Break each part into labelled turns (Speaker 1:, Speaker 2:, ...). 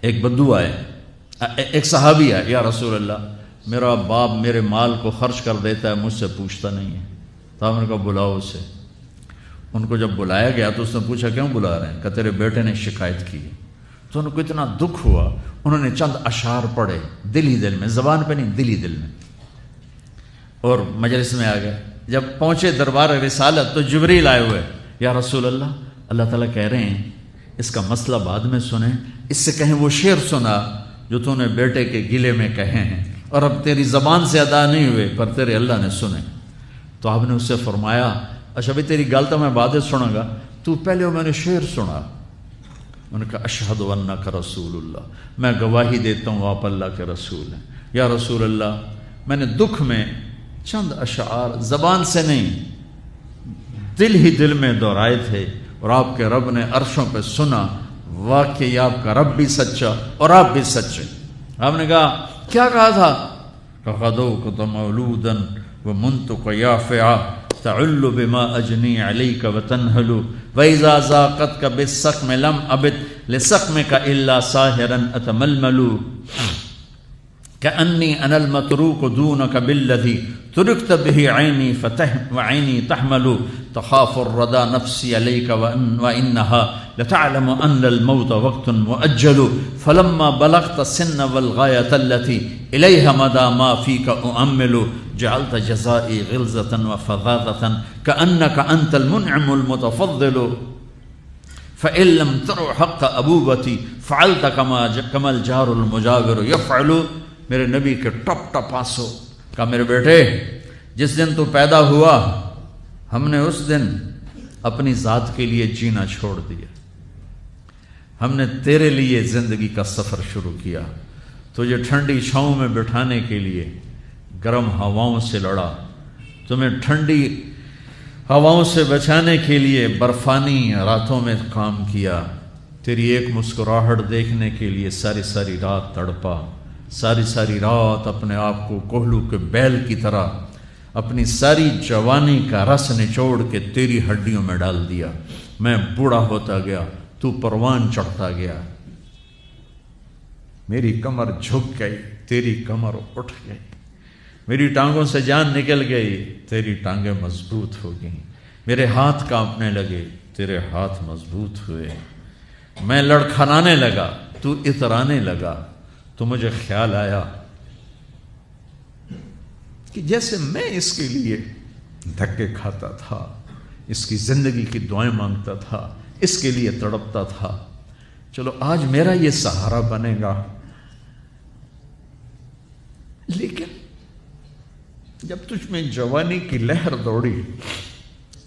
Speaker 1: ایک بدو آئے، ایک صحابی آئے، یا رسول اللہ میرا باپ میرے مال کو خرچ کر دیتا ہے، مجھ سے پوچھتا نہیں ہے۔ تو آپ نے کہا بلاؤ اسے۔ ان کو جب بلایا گیا تو اس نے پوچھا کیوں بلا رہے ہیں؟ کہ تیرے بیٹے نے شکایت کی۔ تو ان کو اتنا دکھ ہوا، انہوں نے چند اشعار پڑھے دل ہی دل میں، زبان پہ نہیں، دل ہی دل میں، اور مجلس میں آ گئے۔ جب پہنچے دربار رسالت تو جبریل آئے ہوئے، یا رسول اللہ اللہ تعالیٰ کہہ رہے ہیں اس کا مسئلہ بعد میں سنیں، اس سے کہیں وہ شعر سنا جو تو نے بیٹے کے گلے میں کہے ہیں، اور اب تیری زبان سے ادا نہیں ہوئے پر تیرے اللہ نے سنے۔ تو آپ نے اس سے فرمایا اچھا بھائی تیری گل تو میں بعد میں سنوں گا، تو پہلے وہ میں نے شعر سنا۔ انہوں نے کہا اشہد انک رسول اللہ، میں گواہی دیتا ہوں آپ اللہ کے رسول ہیں۔ یا رسول اللہ میں نے دکھ میں چند اشعار زبان سے نہیں دل ہی دل میں دہرائے تھے، اور آپ کے رب نے عرشوں پہ سنا، واقعی آپ کا رب بھی سچا اور آپ بھی سچے۔ آپ نے کہا کیا کہا تھا؟ غدوت مولودا ومنتق یافعا تعل بما اجنی علیک وتنہل واذا ذاقتک بالسقم لم ابت لسقمک الا ساہرا اتململ کأنی انا المتروک دونک بالذی ترکت به عینی وعینی تحمل تخاف الردى نفسی علیک وانها لتعلم ان الموت وقت مؤجل فلما بلغت السن والغایة التي الیها مدى ما فیک اؤمل جعلت جزائی غلظة وفظاظة كأنك انت المنعم المتفضل فإن لم تر حق ابوبتی فعلت كما الجار المجاور يفعل۔ میرے نبی کے ٹپ ٹپ آنسو۔ کہا میرے بیٹے جس دن تو پیدا ہوا ہم نے اس دن اپنی ذات کے لیے جینا چھوڑ دیا، ہم نے تیرے لیے زندگی کا سفر شروع کیا، تجھے ٹھنڈی چھاؤں میں بٹھانے کے لیے گرم ہواؤں سے لڑا، تمہیں ٹھنڈی ہواؤں سے بچانے کے لیے برفانی راتوں میں کام کیا، تیری ایک مسکراہٹ دیکھنے کے لیے ساری ساری رات تڑپا، ساری ساری رات اپنے آپ کو کوہلو کے بیل کی طرح اپنی ساری جوانی کا رس نچوڑ کے تیری ہڈیوں میں ڈال دیا۔ میں بوڑھا ہوتا گیا، تو پروان چڑھتا گیا، میری کمر جھک گئی، تیری کمر اٹھ گئی، میری ٹانگوں سے جان نکل گئی، تیری ٹانگیں مضبوط ہو گئیں، میرے ہاتھ کانپنے لگے، تیرے ہاتھ مضبوط ہوئے، میں لڑکھڑانے لگا، تو اترانے لگا، تو مجھے خیال آیا کہ جیسے میں اس کے لیے دھکے کھاتا تھا، اس کی زندگی کی دعائیں مانگتا تھا، اس کے لیے تڑپتا تھا، چلو آج میرا یہ سہارا بنے گا۔ لیکن جب تجھ میں جوانی کی لہر دوڑی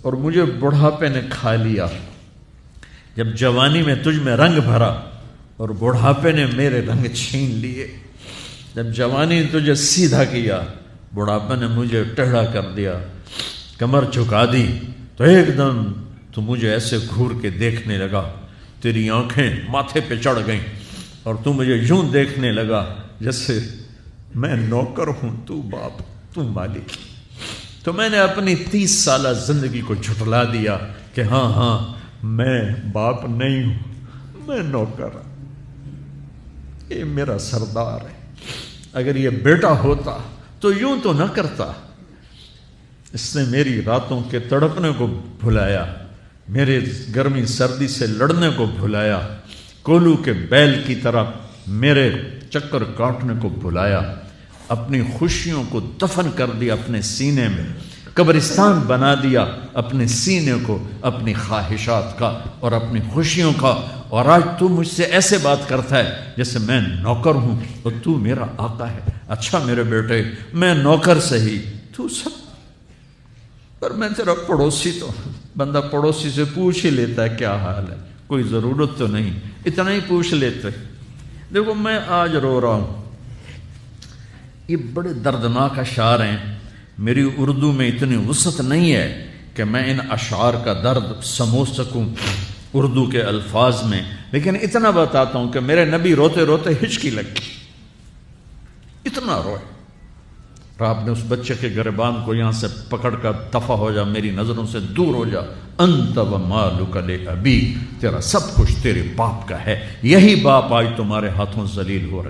Speaker 1: اور مجھے بڑھاپے نے کھا لیا، جب جوانی میں تجھ میں رنگ بھرا اور بڑھاپے نے میرے رنگ چھین لیے، جب جوانی تجھے سیدھا کیا بڑھاپے نے مجھے ٹیڑھا کر دیا، کمر جھکا دی، تو ایک دم تو مجھے ایسے گھور کے دیکھنے لگا، تیری آنکھیں ماتھے پہ چڑھ گئیں اور تو مجھے یوں دیکھنے لگا جیسے میں نوکر ہوں تو باپ تو مالک۔ تو میں نے اپنی 30 سالہ زندگی کو جھٹلا دیا کہ ہاں میں باپ نہیں ہوں، میں نوکر ہوں، یہ میرا سردار ہے، اگر یہ بیٹا ہوتا تو یوں تو نہ کرتا۔ اس نے میری راتوں کے تڑپنے کو بھلایا، میرے گرمی سردی سے لڑنے کو بھلایا، کولو کے بیل کی طرح میرے چکر کاٹنے کو بھلایا، اپنی خوشیوں کو دفن کر دیا اپنے سینے میں، قبرستان بنا دیا اپنے سینے کو، اپنی خواہشات کا اور اپنی خوشیوں کا، اور آج تو مجھ سے ایسے بات کرتا ہے جیسے میں نوکر ہوں اور تو میرا آقا ہے۔ اچھا میرے بیٹے میں نوکر سہی، تو سب، پر میں تیرا پڑوسی، تو بندہ پڑوسی سے پوچھ ہی لیتا ہے کیا حال ہے، کوئی ضرورت تو نہیں، اتنا ہی پوچھ لیتے۔ دیکھو میں آج رو رہا ہوں، یہ بڑے دردناک اشعار ہیں، میری اردو میں اتنی وسعت نہیں ہے کہ میں ان اشعار کا درد سمجھ سکوں اردو کے الفاظ میں، لیکن اتنا بتاتا ہوں کہ میرے نبی روتے روتے ہچکی لگی، اتنا روئے، اور آپ نے اس بچے کے گریبان کو یہاں سے پکڑ کر دفع ہو جا، میری نظروں سے دور ہو جا، انت و مالک لابیک، تیرا سب کچھ تیرے باپ کا ہے، یہی باپ آج تمہارے ہاتھوں ذلیل ہو رہے